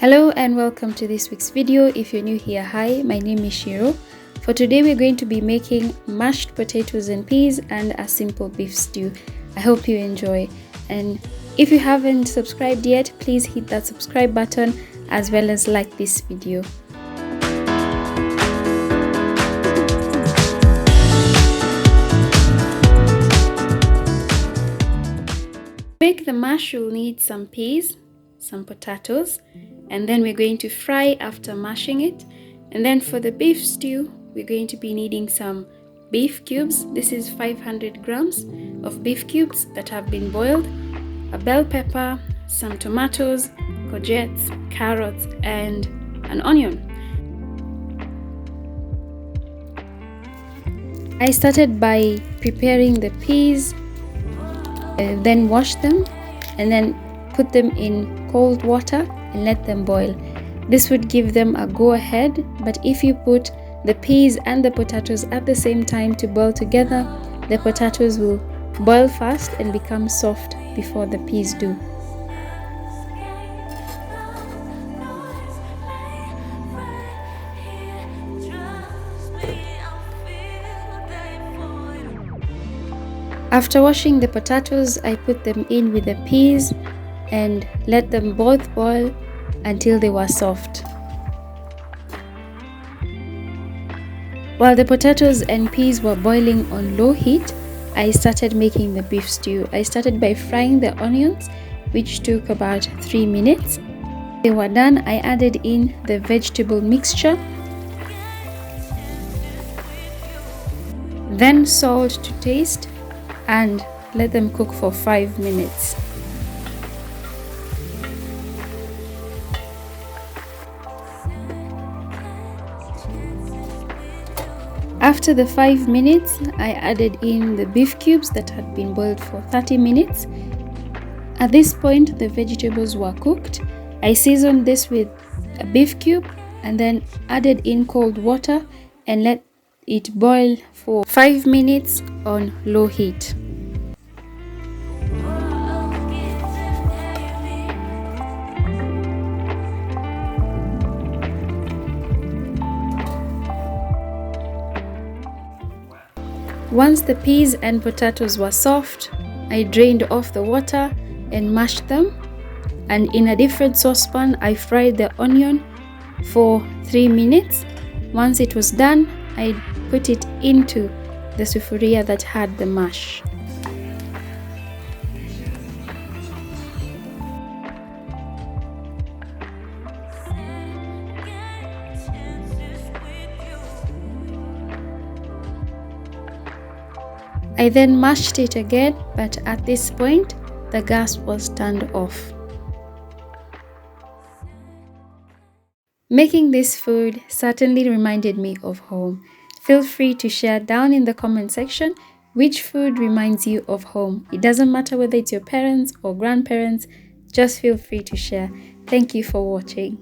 Hello and welcome to this week's video. If you're new here, hi, my name is Shiro. For today we're going to be making mashed potatoes and peas and a simple beef stew. I hope you enjoy, and if you haven't subscribed yet, please hit that subscribe button as well as like this video. To make the mash, you'll need some peas, some potatoes, and then we're going to fry after mashing it. And then for the beef stew, we're going to be needing some beef cubes. This is 500 grams of beef cubes that have been boiled, a bell pepper, some tomatoes, courgettes, carrots, and an onion. I started by preparing the peas, then wash them and then put them in cold water and let them boil. This would give them a go ahead, but if you put the peas and the potatoes at the same time to boil together, the potatoes will boil fast and become soft before the peas do. After washing the potatoes, I put them in with the peas and let them both boil until they were soft. While the potatoes and peas were boiling on low heat, I started making the beef stew. I started by frying the onions, which took about 3 minutes. When they were done, I added in the vegetable mixture, then salt to taste, and let them cook for 5 minutes. After the 5 minutes, I added in the beef cubes that had been boiled for 30 minutes. At this point, the vegetables were cooked. I seasoned this with a beef cube and then added in cold water and let it boil for 5 minutes on low heat. Once the peas and potatoes were soft, I drained off the water and mashed them, and in a different saucepan I fried the onion for 3 minutes. Once it was done, I put it into the sufuria that had the mash. I then mashed it again, but at this point the gas was turned off. Making this food certainly reminded me of home. Feel free to share down in the comment section which food reminds you of home. It doesn't matter whether it's your parents or grandparents, just feel free to share. Thank you for watching.